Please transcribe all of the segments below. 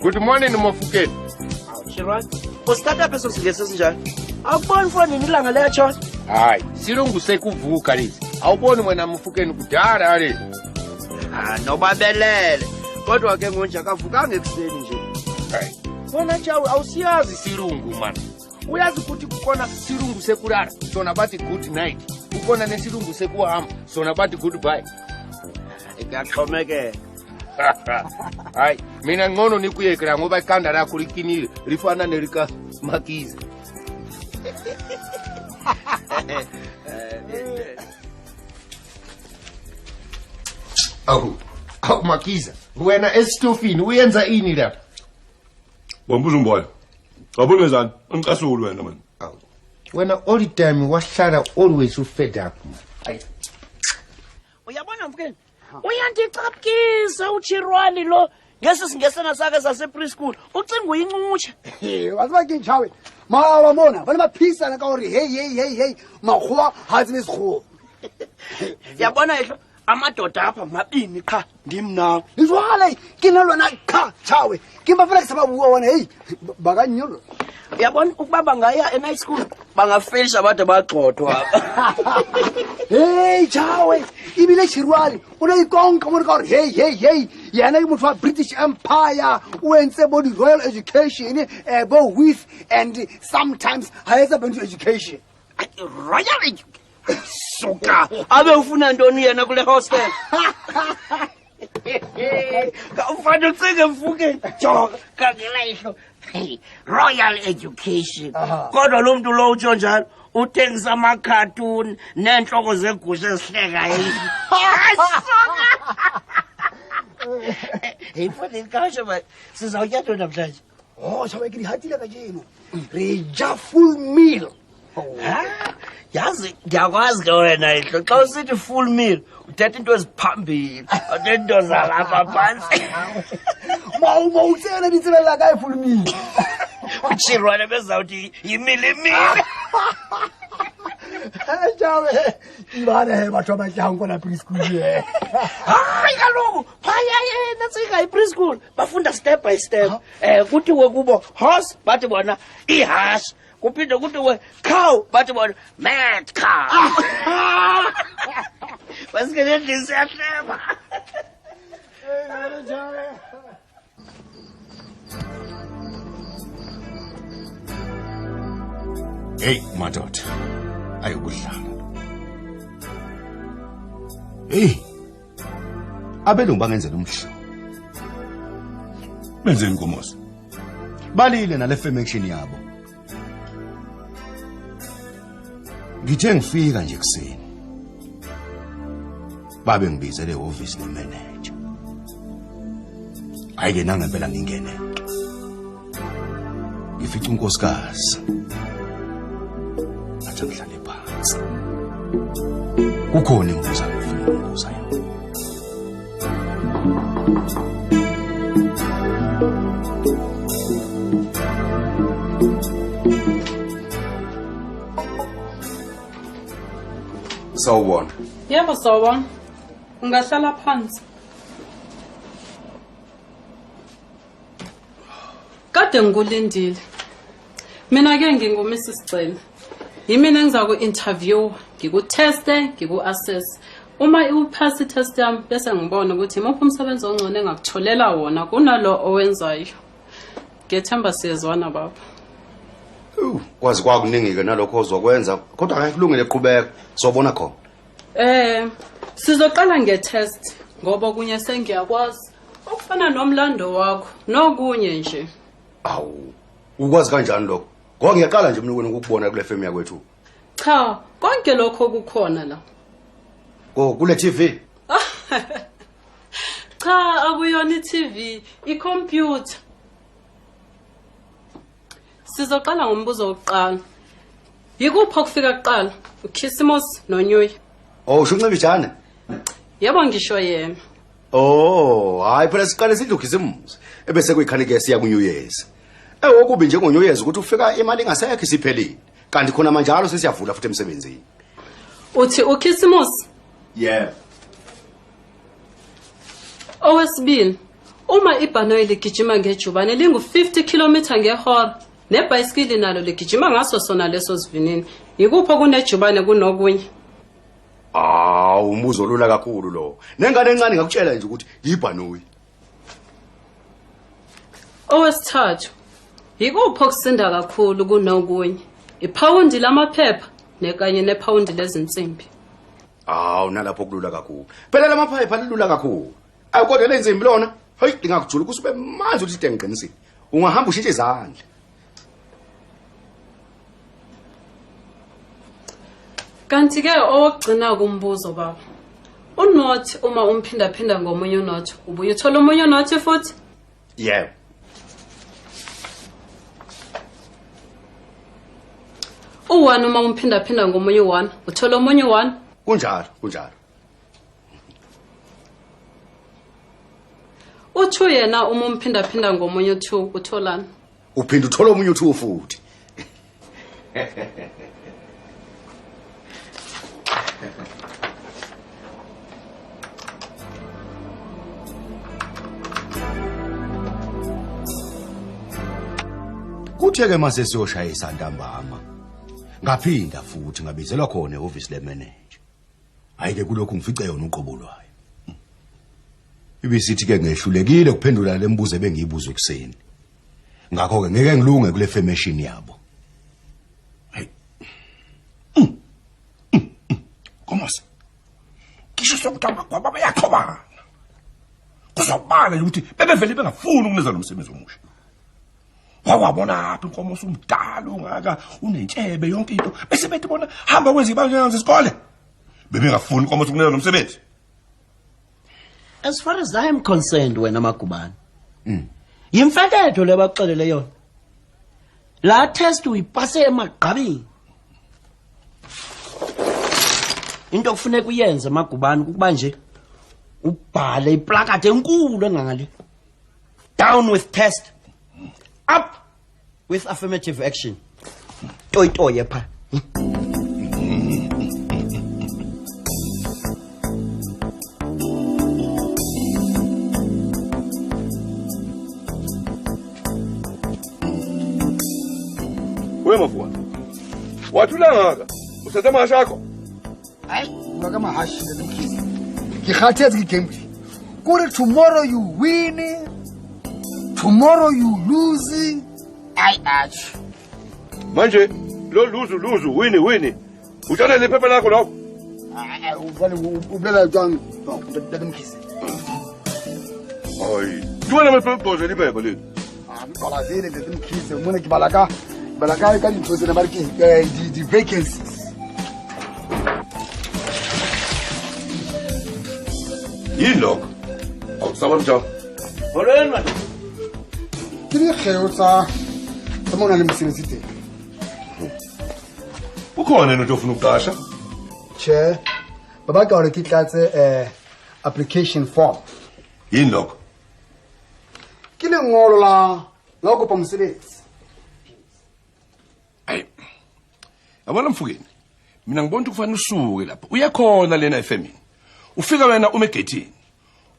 Good morning, Mofukeni. Shirwan, usithatha pheso sigese sinjani? Awuboni mfana nilanga lecho? Hayi, silungu sekuvuka lezi. Awuboni wena Mofukeni kudala lezi. Nobabelele. Kodwa ke ngonje akavukanga ekuseni nje. Hayi. Wena chawu awusiyazi silungu man. Uyazi ukuthi kukhona silungu sekulala, sona bathi good night. Kukhona nesilungu sekuhamba, sona bathi goodbye. Ikaxhomeke. Hayi, mina ngono nikuyekela ngoba ikhanda lakho likinile, lifana nelika Makiza. Awu Makiza, wena esitofini uyenza ini lapha? Bombuza umboya. Wabona njani? Umcasuli wena man. Awu. Wena all the time wahlala always ufed up. Hayi. Uyabona Mfukeni? Uyandicapukisa uChirwani lo ngesisingesena sakhe sase preschool. Ucinga uyincutsha. Waziba ke nchawe. Mawa mona, bana baphisa ka hore hey makhuwa hazi besikho. Yabona ehlo amadoda apha mabini qha ndimnawo. Izwale ke nalona qha chawe. Ke bafuna ke sababuwa wona hey bakanyolo. Uyabona ukuba bangaya e-night school bangafinisha abantu bagxothwa. Hey chawe, ibile Chirwani unayikonka bona ka hore hey yena ke motho wa British Empire uentse body royal education bo with and sometimes higher education. Royal education. Soka abe ufuna ntoni yena kule hostel? Ka ufana ucinge Mfukeni. Joka kangelahlo. Royal education. Kodwa lo muntu lo utsho njalo uthengisa ama-cartoon nenhloko zegusha esihlekayo. Hey mfana kasho ba sizawutyatho namhlanje. Oh chawe ke dihatile ka jeno. Reja full meal. Yazi ngiyakwazi ke wena ihlo xa usithi full meal uthetha into eziphambili uthetha into zalapha phansi. Mawutsela nitsebela ka full meal. Uchirwana bezawuthi yimilimili. Chawe ibane batho ba tlango la preschool ye. Hayi kaloku phaya yena tsika i-preschool bafunda step by step. Kuthiwe kubo horse bathi bona ihash. Kuphinde kuthiwe cow bathi bona mad cow. Basikele ndisiyahleba. Hey madoda. Ayokudlala. Hey. Abelungu bangenzela umhlo. Benzeni inkomosi. Balile nale formation yabo. Ngithe ngifika nje kuseni. Babe ngibizele e-office ne-manager. Ayike nangempela ngingene. Ngifica unkosikazi. Athi ngihlale phansi. Kukhona imbuza ngifuna ukubuza yona. Sawubona. Yebo sawubona. Ungahlala phansi. Kade ngikulindile. Mina ke ngingumisi Sicelo. Yimina engizaku interview, ngikuteste, ngiku-assess. Uma upass i-test yami bese ngibona ukuthi imuphi umsebenzi ongcono engakutholela wona kunalo owenzayo. Ngethemba siyezwana baba. Kwazi kwakuningi-ke nalokho ozokwenza kodwa ngeke kulungile eqhubeka sobona khona. Sizoqala nge-test ngoba kunye sengiyakwazi okufana nomlando wakho nokunye nje. Awu, ukwazi kanjani lokho? Ngoba ngiyaqala nje mina ukubona kule FM yakwethu. Cha, konke lokho kukhona la. Kule TV? Cha, akuyona i-TV, i-computer. Sizoqala ngombuzo wokuqala. Yikuphi okufika kuqala? uKhisimusi noNyuyi. Oh, usho uNcibijane? Yebo ngisho yena. Oh, hayi phela siqale sidle uKhisimusi. Ebese kuyikhanike siya kuNew Year's. Okubi nje ngoNew Year's ukuthi ufika imali ingasekho isiphelile. Kanti khona manje njalo sesiyavula futhi emsebenzini. Uthi uKhisimusi? Yeah. Owesibili, uma ibhanoyi ligijima ngejubane lingu-50 km ngehora, nebhayisikili nalo ligijima ngaso sona leso sivinini, yikupho kunejubane kunokunye? Umbuzo olula kakhulu lo. Nengane encane ngakutshela nje ukuthi yibhanoyi. Owesithathu, yikupho okusinda kakhulu kunokunye? Iphawundi lamaphepha nekanye nephawundi lezinsimbi. Nalapho kulula kakhulu. Phela lamaphepha lilula kakhulu. Kodwa lenzimbi lona, hayi ngingakujula kusube manje ukuthi ngiqinisile. Ungahamba ushintshe izandla. Kanti-ke owokugcina kumbuzo baba, unothi uma umphinda-phinda ngomunye unothi, ubuye uthola omunye unothi futhi? Yebo. U-1 uma umphinda-phinda ngomunye u-1, uthola omunye u-1? Kunjalo. U-2 yena uma umphinda-phinda ngomunye u-2, utholani? Uphinda uthola omunye u2 futhi. Kuthe-ke mase siyoshayisa ntambama. Ngaphinda futhi ngabizelwa khona e-office le-manager. Hayi-ke kulokhu ngifice yona uqobo lwayo. Ibisithi-ke ngehlulekile kuphendula le mbuzo ebengiyibuzwa ekuseni. Ngakho-ke ngeke ngilunge kule formation yabo. Hayi. Komasa. Kisho sokuthi amagwaba bayaxhobana. Kuzobala ukuthi bebevele bengafuni ukuniza lo msebenzi omusha. Wawabona apha inkomo usumdala ungaka unentshebe yonke into bese bethi bona hamba kwenza ibanga isikole. Bebengafuni inkomo ukunikeza lo msebenzi. As far as I am concerned, wena Magubane. Yimfeketho lebaxelele yona. La test uyipase emagqabini. Into okufuneka uyenze Magubane ukuba nje ubhale iplakade enkulu engangale. Down with test. Up with affirmative action. Toy pha. Mafua. Wathula ngaka. Usathe mahasha akho? Hayi, ngaka mahashi leMkhize. Ngikhathezi ngigamble. Kuri tomorrow you win. Tomorrow you lose. Ach. Manje lo lose win. Utshana lephepha lakho lo. Uvale ublela jang leMkhize. Hayi, tuwena mephoqoze liphepha leli. Ngibala vele leMkhize, umone kibalaka ka dintho na barke di vacancies. Yilokho. Awusaba njalo. Molweni man. Ke di kheo tsa mona le mosebetsi teng. Ukhona into ofuna ukuqasha? Che, baba ka hore ke tlatse application form. Yilokho. Ke lengolo la go pa mosebetsi. Hayi. Yabona Mfukeni. Mina ngibona ukufanele usuke lapha. Uyakhona lena efemini. Ufika wena ume egate.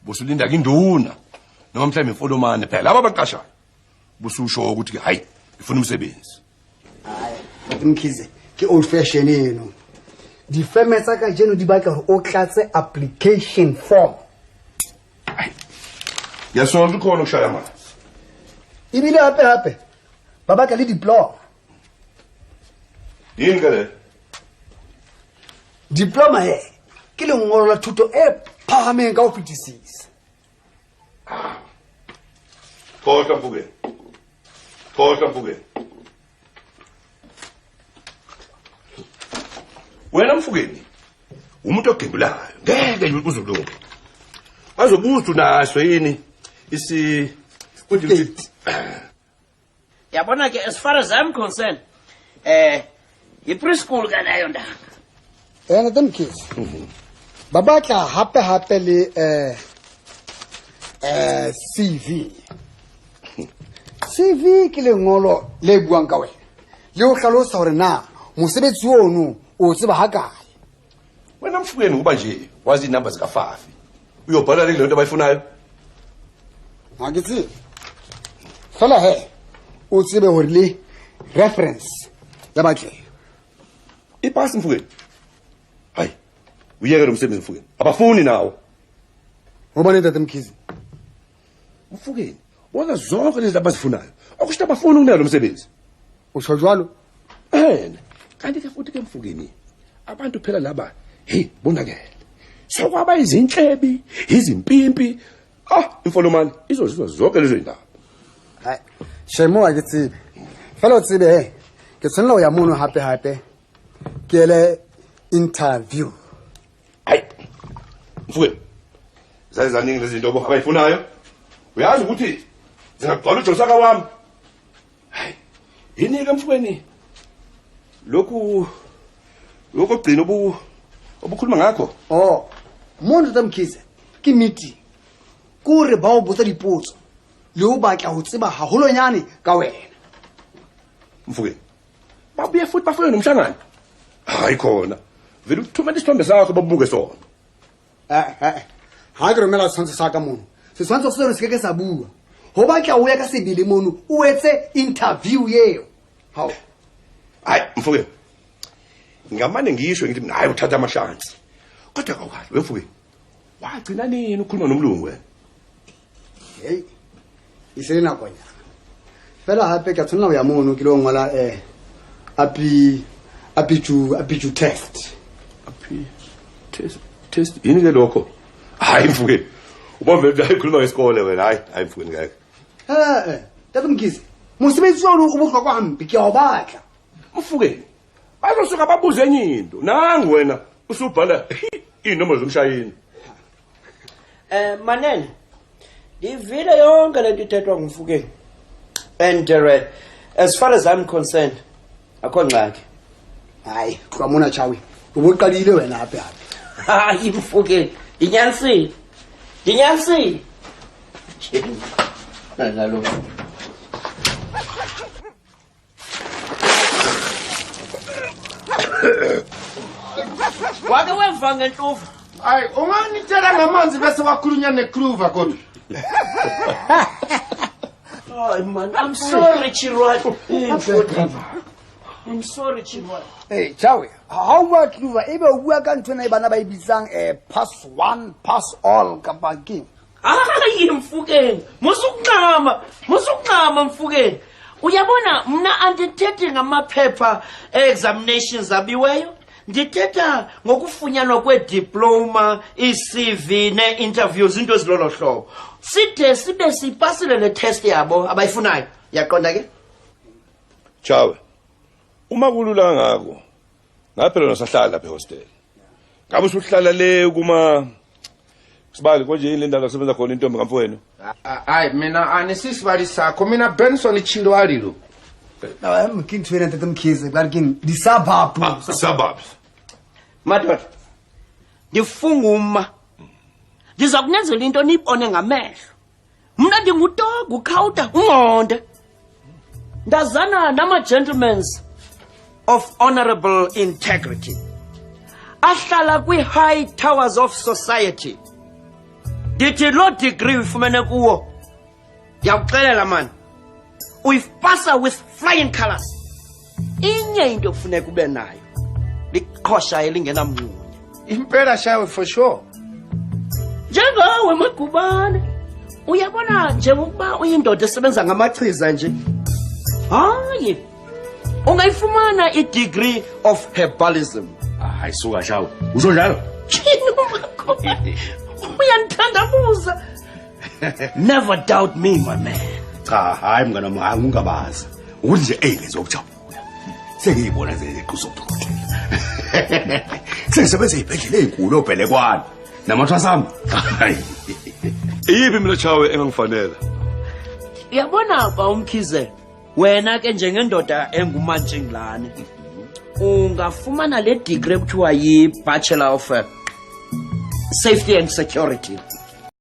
Bosulinda ke induna. Noma mhlawumbe imfolomane phela laba baqashayo. Bususho ukuthi hayi, ifuna umsebenzi. Hayi, Mkhize, ke old fashion eno. Di firme tsa ka jeno di batla hore o tlatse application form. Yasona ukhona ukushaya manje. Ibile hape. Baba ka le diploma. Yini ke le? Diploma ke lengolo la thuto e phahameng ka ho fetisisa. Khohla Mfukeni. Wena Mfukeni, umuntu ogembulayo, ngeke nje uzolunga. Azobuza unaso yini Yabona ke as far as I'm concerned, i-preschool ka nayo ndanga. Na Mkhize. Baba tla hape le CV. CV ke lengolo le buang ka wena. Le o hlalosa hore na mosebetsi ono o tseba hakae. Wena Mfukeni kuba nje wazi inamba zika5. Uyobhala le nto abayifunayo. Akithi. Fela he. O tsebe hore le reference ya batle. Ipasi Mfukeni. Hayi. Uyeke lo msebenzi Mfukeni. Abafuni nawo. Ngobani Tata Mkhize? Mfukeni. Wona zonke lezi abazifunayo. Okusho abafuni ukunalo umsebenzi. Usho njalo? Kanti ke futhi ke Mfukeni. Abantu phela laba, hey, bonakele. Sokwaba izinhlebi, izimpimpi. Imfolomani izozizwa zonke lezo indaba. Hayi. Shemo akithi. Fela tsebe he. Ke tshwanela ho ya mono hape. Ke le interview. Hayi. Mfukeni. Zayizaningi lezi zinto abayifunayo. Uyazi ukuthi zingagcwala ujosaka wami. Hayi. Yini ke Mfukeni? Lokhu gcina obukhuluma ngakho. Mono Tata Mkhize. Ke meeting. Kure ba o botsa dipotso. Le o batla ho tseba haholonyane ka wena. Mfukeni. Babuye futhi bafuna nomhlangano. Hayi khona. Vele uthumela isithombe sakho babuke sona. Ha ke romela tshwantsho sa ka mono. Setshwantsho se se ke sa bua. Ho batla o ya ka sebele mono o etse interview yeo. Hawu. Hayi Mfukeni. Ngamane ngisho ngithi hayi uthatha amashansi. Kodwa awukahle wemfukeni. Wagcina nini ukukhuluma nomlungu wena? Hey. Iselena konya. Fela hape ke tsona ya mono ke lo ngola apiju test. Test yini ke lokho? Hayi Mfukeni. Ubambe uyayikhuluma ngesikole wena hayi Mfukeni ngeke. Tata Mkhize. Mosebetsi wona o bohlokwa hampe ke a o batla. Mfukeni. Bazosuka babuze enye into. Nangu wena usubhala inombolo zomshayini. Manene. Divile yonke lento ithethwa ngumfukeni. And as far as I'm concerned, akho ngxaki. Hayi, kwamona chawi. Ubuqalile wena apha. Hayi Mfukeni, inyanisile. Nalo. Wake wemva ngentufu. Hayi, unganitshela ngamanzi bese wakhulunya necruver kodwa. Oh man, I'm sorry Chirwa. I'm sorry Chirwa. Hey, chawi. How much you ebe o bua ka ntwe na bana ba ibitsang pass 1 pass all ka banking. Hayi Mfukeni, musukunqama Mfukeni. Uyabona mna andithethi ngamaphepha examinations abiweyo. Ndithetha ngokufunyanwa kwediploma, iCV neinterviews into ezilolo hlobo. Sithe sibe sipasile le test yabo abayifunayo. Yaqonda ke? Chawe. Uma kulula ngako. Ngaphela nosahlala lapha ehostel. Ngabe usuhlala le kuma sibali konje yini lendawo lasebenza khona intombi kaMfowenu? Hayi mina anisisibali sakho mina Benson Chilwali lo. I'm king to Tata Mkhize, but king the suburbs. Madoda. Ndifunguma. Ndizakunenzela into nipone ngamehlo. Mna ndingutoga ukhawuta ungonde. Ndazana nama gentlemen of honorable integrity. Ahlala kwi-high towers of society. Ndithi lo degree ufumene kuwo. Ndiyakuxelela man. Uyipasa with flying colors. Inye into kufuneka ube nayo. Liqhosha elingenamnye. Impela shawe for sure. Njengawe Magubane. Uyabona njengokuba uyindoda esebenza ngamachiza nje. Hayi. Ungayifumana i-degree of herbalism. Hayi suka shawo. Usho njalo? Uyanthandabuza. Never doubt me my man. Cha, hayi mngana wami angungabaza. Ukuthi nje ngezokujabula. Sengiyibona zeqhuso dokotela. Sengisebenza ibhedlela ezinkulu obhelekwana. Namathwasami. Hayi. Iyipi mina Chawe engangifanela? Uyabona ba Umkhize, wena ke njengendoda engumantshingilane. Ungafumana le degree kuthiwa yi Bachelor of Safety and Security.